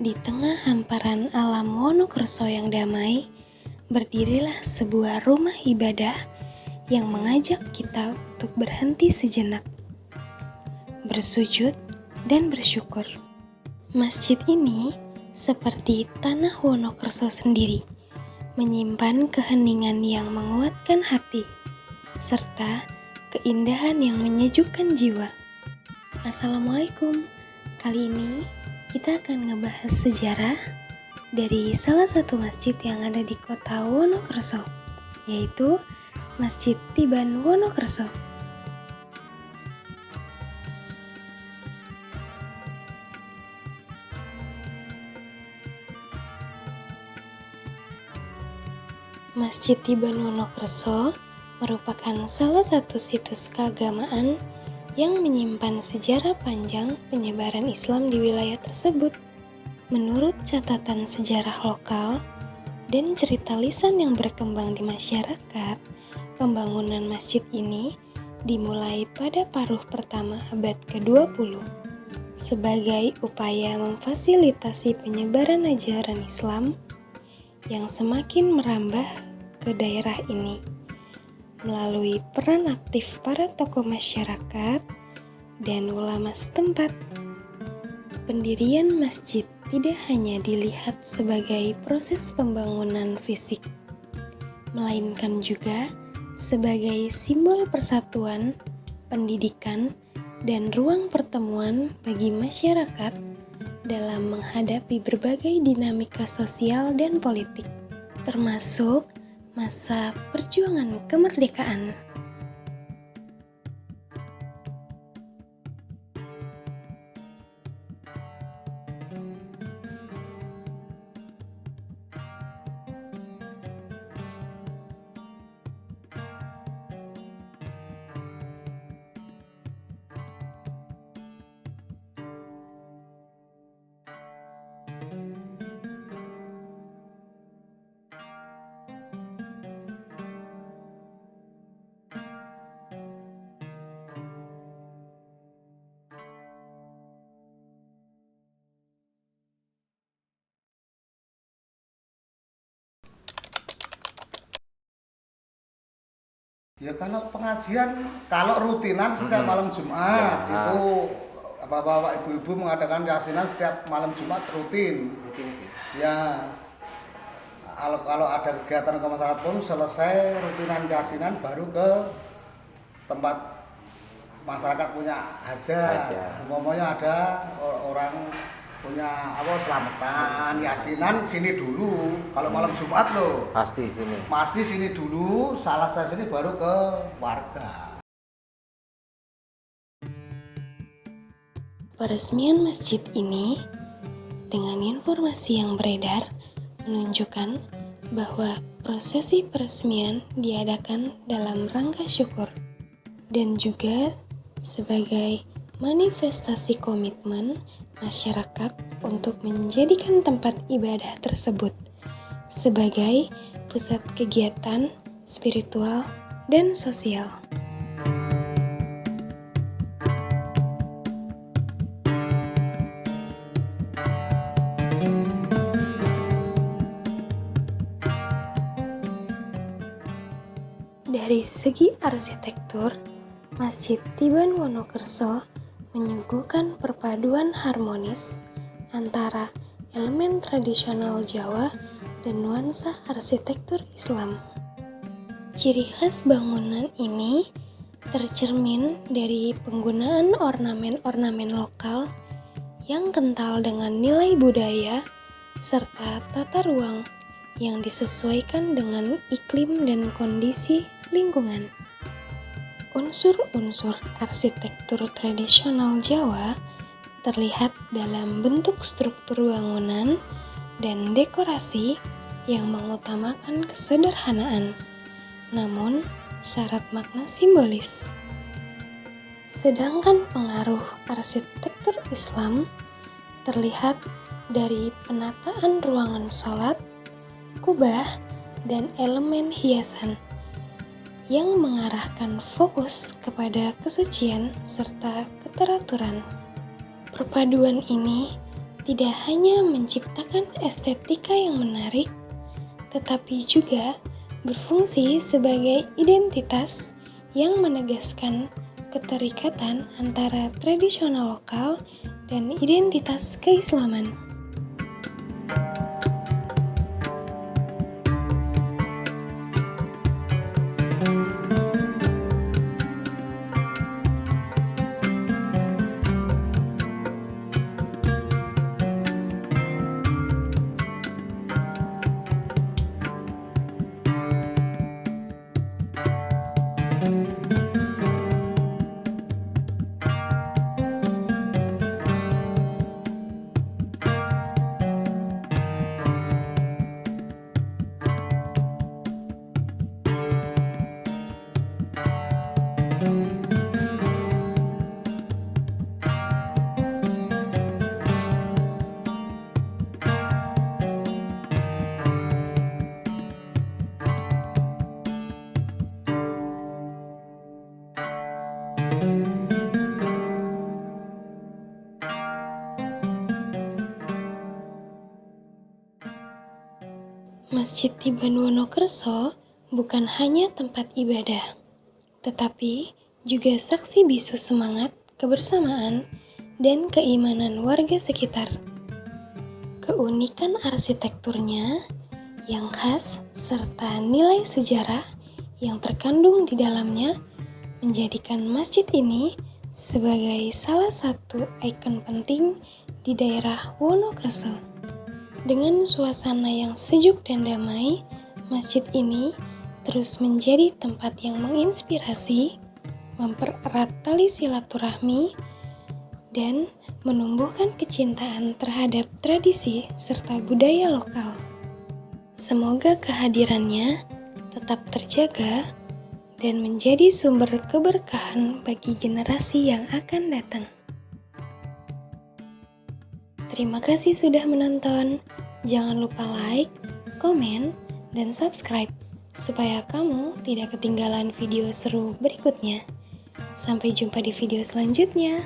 Di tengah hamparan alam Wonokerso yang damai, berdirilah sebuah rumah ibadah yang mengajak kita untuk berhenti sejenak, bersujud dan bersyukur. Masjid ini seperti tanah Wonokerso sendiri, menyimpan keheningan yang menguatkan hati, serta keindahan yang menyejukkan jiwa. Assalamualaikum, kali ini kita akan ngebahas sejarah dari salah satu masjid yang ada di kota Wonokerso, yaitu Masjid Tiban Wonokerso. Masjid Tiban Wonokerso merupakan salah satu situs keagamaan yang menyimpan sejarah panjang penyebaran Islam di wilayah tersebut. Menurut catatan sejarah lokal dan cerita lisan yang berkembang di masyarakat, pembangunan masjid ini dimulai pada paruh pertama abad ke-20 sebagai upaya memfasilitasi penyebaran ajaran Islam yang semakin merambah ke daerah ini melalui peran aktif para tokoh masyarakat dan ulama setempat. Pendirian masjid tidak hanya dilihat sebagai proses pembangunan fisik, melainkan juga sebagai simbol persatuan, pendidikan, dan ruang pertemuan bagi masyarakat dalam menghadapi berbagai dinamika sosial dan politik, termasuk masa perjuangan kemerdekaan. Ya kalau pengajian, kalau rutinan setiap malam Jumat itu bapak-bapak ibu-ibu mengadakan yasinan setiap malam Jumat rutin. Ya kalau ada kegiatan kemasyarakat pun selesai rutinan yasinan baru ke tempat masyarakat punya hajat. Umpamanya ada orang punya selamatan, yasinan sini dulu. Kalau malam Jumat loh. Pasti sini dulu, salah saya sini baru ke warga. Peresmian masjid ini dengan informasi yang beredar menunjukkan bahwa prosesi peresmian diadakan dalam rangka syukur dan juga sebagai manifestasi komitmen masyarakat untuk menjadikan tempat ibadah tersebut sebagai pusat kegiatan spiritual dan sosial. Dari segi arsitektur, Masjid Tiban Wonokerso menyuguhkan perpaduan harmonis antara elemen tradisional Jawa dan nuansa arsitektur Islam. Ciri khas bangunan ini tercermin dari penggunaan ornamen-ornamen lokal yang kental dengan nilai budaya serta tata ruang yang disesuaikan dengan iklim dan kondisi lingkungan. Unsur-unsur arsitektur tradisional Jawa terlihat dalam bentuk struktur bangunan dan dekorasi yang mengutamakan kesederhanaan, namun syarat makna simbolis. Sedangkan pengaruh arsitektur Islam terlihat dari penataan ruangan sholat, kubah, dan elemen hiasan yang mengarahkan fokus kepada kesucian serta keteraturan. Perpaduan ini tidak hanya menciptakan estetika yang menarik, tetapi juga berfungsi sebagai identitas yang menegaskan keterikatan antara tradisional lokal dan identitas keislaman. Masjid Tiban Wonokerso bukan hanya tempat ibadah, tetapi juga saksi bisu semangat, kebersamaan, dan keimanan warga sekitar. Keunikan arsitekturnya yang khas serta nilai sejarah yang terkandung di dalamnya menjadikan masjid ini sebagai salah satu ikon penting di daerah Wonokerso. Dengan suasana yang sejuk dan damai, masjid ini terus menjadi tempat yang menginspirasi, mempererat tali silaturahmi, dan menumbuhkan kecintaan terhadap tradisi serta budaya lokal. Semoga kehadirannya tetap terjaga dan menjadi sumber keberkahan bagi generasi yang akan datang. Terima kasih sudah menonton. Jangan lupa like, komen, dan subscribe supaya kamu tidak ketinggalan video seru berikutnya. Sampai jumpa di video selanjutnya.